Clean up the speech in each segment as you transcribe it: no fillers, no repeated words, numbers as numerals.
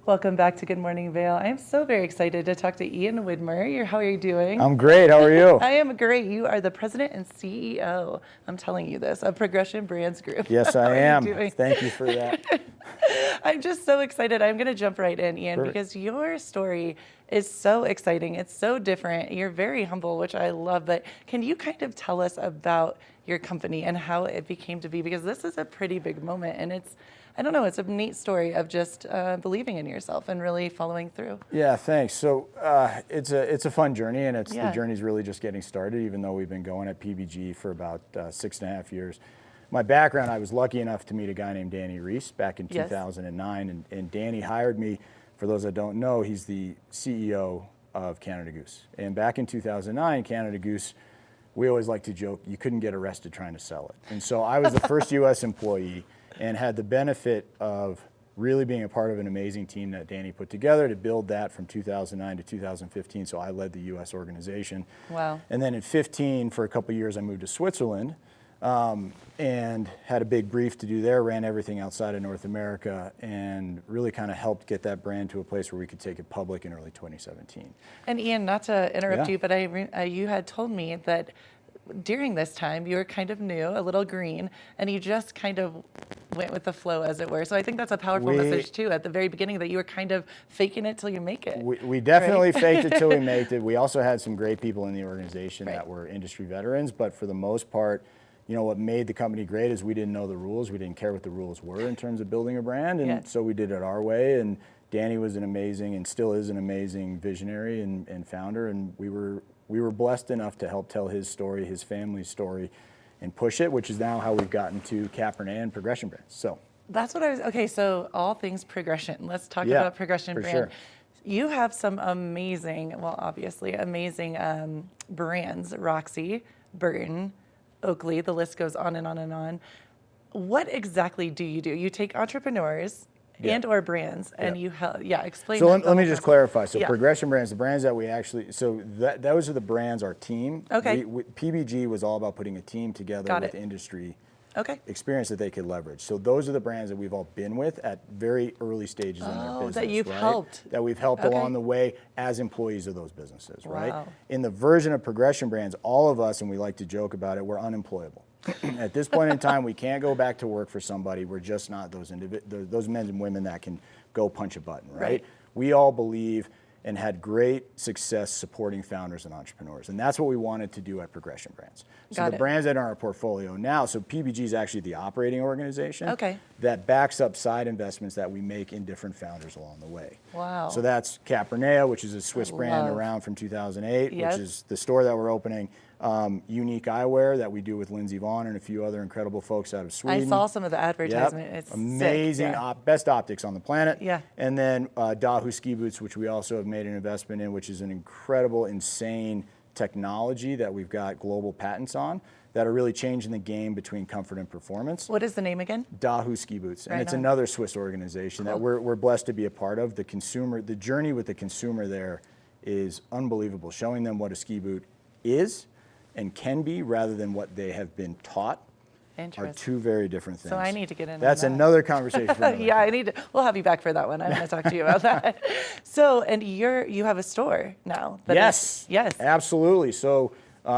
Welcome back to Good Morning Vail. I am so very excited to talk to Ian Widmer. How are you doing? I'm great. How are you? I am great. You are the president and CEO, I'm telling you this, of Progression Brands Group. Yes, I am. Thank you for that. I'm just so excited. I'm going to jump right in, Ian, because your story is so exciting. It's so different. You're very humble, which I love. But can you kind of tell us about your company and how it became to be? Because this is a pretty big moment, and it's, I don't know, it's a neat story of just believing in yourself and really following through. Yeah, thanks. So it's a fun journey, and the journey's really just getting started, even though we've been going at PBG for about 6.5 years. My background, I was lucky enough to meet a guy named Danny Reese back in 2009, and Danny hired me. For those that don't know, he's the CEO of Canada Goose. And back in 2009, Canada Goose, we always like to joke, you couldn't get arrested trying to sell it. And so I was the first U.S. employee and had the benefit of really being a part of an amazing team that Danny put together to build that from 2009 to 2015. So I led the U.S. organization. Wow. And then in 15, for a couple of years, I moved to Switzerland and had a big brief to do there, ran everything outside of North America, and really kind of helped get that brand to a place where we could take it public in early 2017. And Ian, not to interrupt you, but you had told me that during this time, you were kind of new, a little green, and you just kind of went with the flow, as it were. So I think that's a powerful message, too, at the very beginning, that you were kind of faking it till you make it. We definitely faked it till we made it. We also had some great people in the organization that were industry veterans, but for the most part, you know, what made the company great is we didn't know the rules. We didn't care what the rules were in terms of building a brand, and so we did it our way. And Danny was an amazing, and still is an amazing visionary and founder, and we were blessed enough to help tell his story, his family's story, and push it, which is now how we've gotten to Cabernet and Progression Brands. So that's what I was, okay, so all things progression. Let's talk about Progression Brand. Sure. You have some amazing, well, obviously amazing brands, Roxy, Burton, Oakley, the list goes on and on and on. What exactly do? You take entrepreneurs and or brands and you help, explain. So let me just clarify. So Progression Brands, the brands that we actually, so those are the brands, our team. Okay. PBG was all about putting a team together with industry experience that they could leverage. So those are the brands that we've all been with at very early stages in their business. That you've helped. That we've helped along the way as employees of those businesses, right? In the version of Progression Brands, all of us, and we like to joke about it, we're unemployable. At this point in time, we can't go back to work for somebody. We're just not those men and women that can go punch a button, right? We all believe and had great success supporting founders and entrepreneurs. And that's what we wanted to do at Progression Brands. So the brands that are in our portfolio now, so PBG is actually the operating organization that backs up side investments that we make in different founders along the way. Wow. So that's Cabernet, which is a Swiss brand around from 2008, which is the store that we're opening. Unique Eyewear that we do with Lindsey Vaughn and a few other incredible folks out of Sweden. I saw some of the advertisement. It's amazing, sick. Best optics on the planet. Yeah. And then Dahu ski boots, which we also have made an investment in, which is an incredible, insane technology that we've got global patents on that are really changing the game between comfort and performance. What is the name again? Dahu ski boots, and it's another Swiss organization that we're blessed to be a part of. The journey with the consumer there is unbelievable, showing them what a ski boot is and can be rather than what they have been taught are two very different things. So I need to get into That's another conversation for another I need to, we'll have you back for that one. I want to talk to you about that. So, and you have a store now. Yes, absolutely. So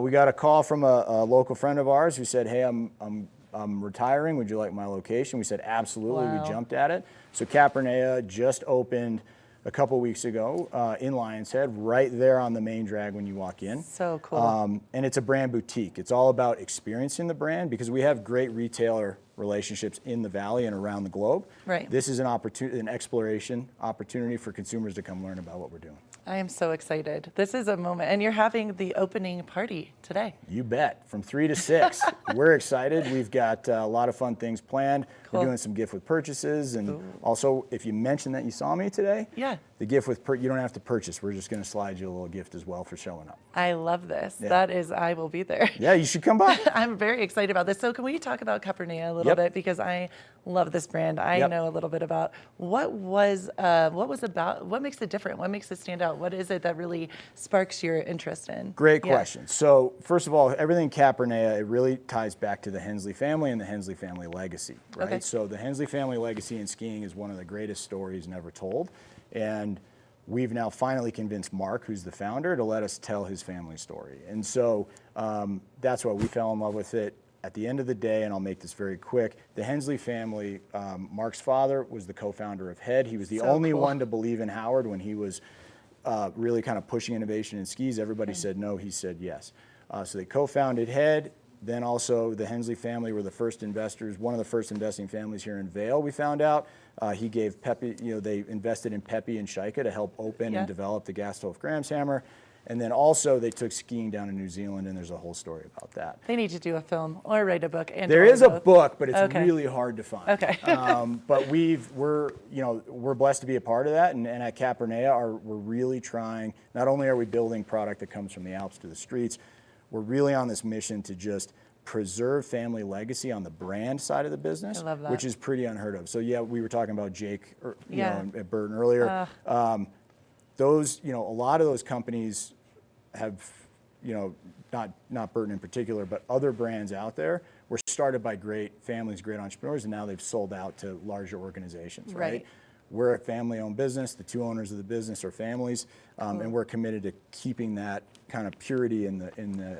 we got a call from a local friend of ours who said, hey, I'm retiring. Would you like my location? We said, absolutely. We jumped at it. So Cabernet just opened a couple weeks ago in Lion's Head, right there on the main drag when you walk in. So cool. And it's a brand boutique. It's all about experiencing the brand because we have great retailer relationships in the Valley and around the globe. Right. This is an exploration opportunity for consumers to come learn about what we're doing. I am so excited. This is a moment, and you're having the opening party today. You bet, from 3 to 6. We're excited. We've got a lot of fun things planned. Cool. We're doing some gift with purchases, and also, if you mention that you saw me today, the gift with you don't have to purchase. We're just going to slide you a little gift as well for showing up. I love this. That is, I will be there. Yeah, you should come by. I'm very excited about this. So can we talk about Cabernet a little bit, because I love this brand. I know a little bit about what makes it different, what makes it stand out. What is it that really sparks your interest in? Great question. So first of all, everything Capernea, it really ties back to the Hensley family and the Hensley family legacy, right? Okay. So the Hensley family legacy in skiing is one of the greatest stories never told. And we've now finally convinced Mark, who's the founder, to let us tell his family story. And so that's why we fell in love with it. At the end of the day, and I'll make this very quick, the Hensley family, Mark's father was the co-founder of Head. He was the only one to believe in Howard when he was really kind of pushing innovation in skis. Everybody said no, he said yes. So they co-founded Head. Then also the Hensley family were the first investors, one of the first investing families here in Vail, we found out. He gave Pepe, they invested in Pepe and Shaika to help open and develop the Gastolf Grams hammer. And then also they took skiing down in New Zealand, and there's a whole story about that. They need to do a film or write a book. And there is a book, but it's really hard to find. Okay. But we're blessed to be a part of that, and at Capernea, we're really trying. Not only are we building product that comes from the Alps to the streets, we're really on this mission to just preserve family legacy on the brand side of the business, which is pretty unheard of. So we were talking about Jake, at Burton earlier. Those, a lot of those companies have, not Burton in particular, but other brands out there were started by great families, great entrepreneurs, and now they've sold out to larger organizations, right? We're a family-owned business. The two owners of the business are families, and we're committed to keeping that kind of purity in the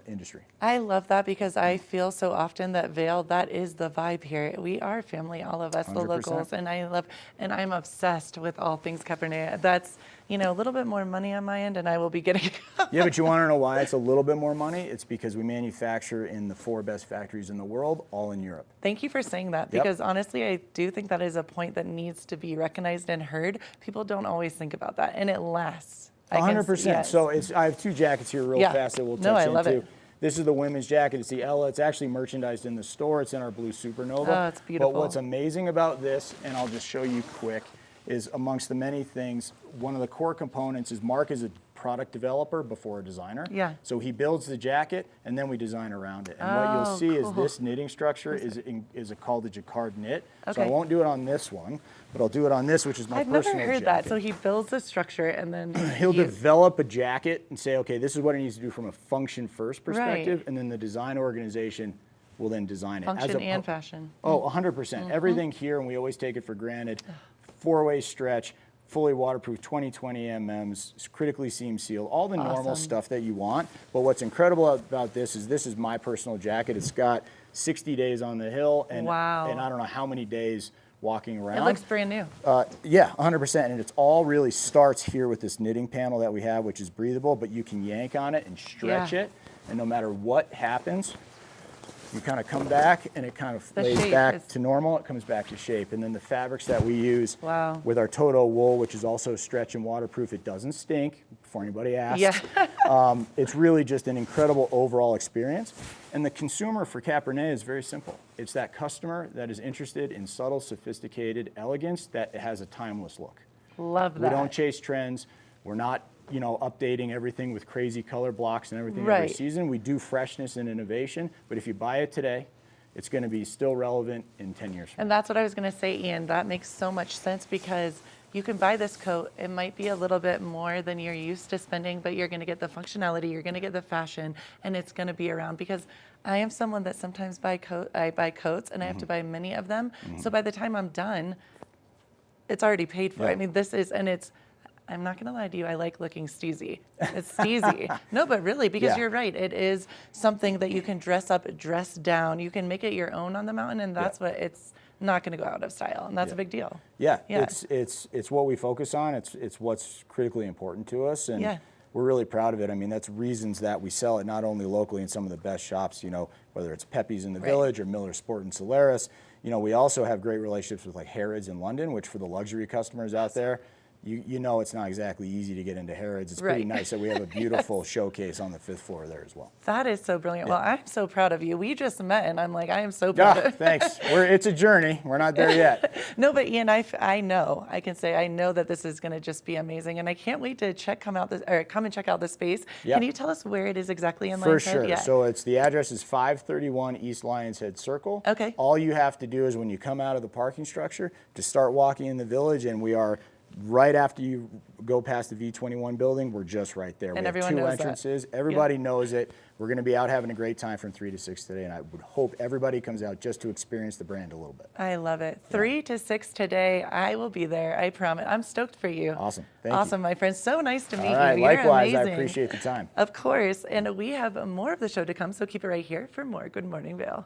industry. I love that because I feel so often that Vail, that is the vibe here. We are family, all of us, 100%. The locals, and I'm obsessed with all things Capernea. That's, a little bit more money on my end, and I will be getting. Yeah, but you want to know why it's a little bit more money? It's because we manufacture in the 4 best factories in the world, all in Europe. Thank you for saying that, because honestly, I do think that is a point that needs to be recognized and heard. People don't always think about that, and it lasts. 100%. Yes. So I have 2 jackets here real fast that we'll touch into. I love it. This is the women's jacket. It's the Ella. It's actually merchandised in the store. It's in our blue Supernova. Oh, it's beautiful. But what's amazing about this, and I'll just show you quick, is amongst the many things, one of the core components is Mark is a product developer before a designer. Yeah. So he builds the jacket, and then we design around it. And what you'll see is this knitting structure is called the jacquard knit. Okay. So I won't do it on this one, but I'll do it on this, which is my personal jacket. I've never heard that. So he builds the structure, and then he'll develop a jacket and say, okay, this is what it needs to do from a function first perspective, and then the design organization will then design it. Function and fashion. Oh, 100%. Everything here, and we always take it for granted, 4-way stretch, fully waterproof, 2020 MMs, critically seam sealed, all the normal stuff that you want. But what's incredible about this is my personal jacket. It's got 60 days on the hill, and I don't know how many days walking around. It looks brand new. Yeah, 100%. And it's all really starts here with this knitting panel that we have, which is breathable, but you can yank on it and stretch it. And no matter what happens, you kind of come back, and it kind of lays back to normal. It comes back to shape. And then the fabrics that we use with our Toto wool, which is also stretch and waterproof, it doesn't stink, before anybody asks. Yeah. It's really just an incredible overall experience. And the consumer for Capernea is very simple. It's that customer that is interested in subtle, sophisticated elegance that has a timeless look. Love that. We don't chase trends. We're not updating everything with crazy color blocks and everything every season. We do freshness and innovation, but if you buy it today, it's going to be still relevant in 10 years from now. And that's what I was going to say, Ian. That makes so much sense, because you can buy this coat. It might be a little bit more than you're used to spending, but you're going to get the functionality, you're going to get the fashion, and it's going to be around. Because I am someone that sometimes I buy coats, and I have to buy many of them. So by the time I'm done, it's already paid for. I mean, I'm not going to lie to you, I like looking steezy. It's steezy. No, but really, because you're right. It is something that you can dress up, dress down. You can make it your own on the mountain, and that's what it's not going to go out of style, and that's a big deal. Yeah. It's what we focus on. It's what's critically important to us, and we're really proud of it. I mean, that's reasons that we sell it not only locally in some of the best shops, whether it's Pepe's in the Village or Miller Sport in Solaris. We also have great relationships with like Harrods in London, which for the luxury customers out there, it's not exactly easy to get into Harrods. It's pretty nice that we have a beautiful showcase on the 5th floor there as well. That is so brilliant. Well, I'm so proud of you. We just met, and I'm like, I am so proud of you. Thanks. It's a journey. We're not there yet. No, but Ian, I know that this is going to just be amazing, and I can't wait to come and check out the space. Can you tell us where it is exactly in Lions Head? For sure. So the address is 531 East Lions Head Circle. Okay. All you have to do is when you come out of the parking structure to start walking in the village, and we are right after you go past the V21 building, we're just right there. And we have everyone two knows that. entrances. Everybody knows it. We're going to be out having a great time from 3 to 6 today, and I would hope everybody comes out just to experience the brand a little bit. I love it. 3 to 6 today. I will be there. I promise. I'm stoked for you. Awesome. Thank you. Awesome, my friend. So nice to meet All right. you. You're Likewise, amazing. I appreciate the time. Of course. And we have more of the show to come, so keep it right here for more Good Morning Vail.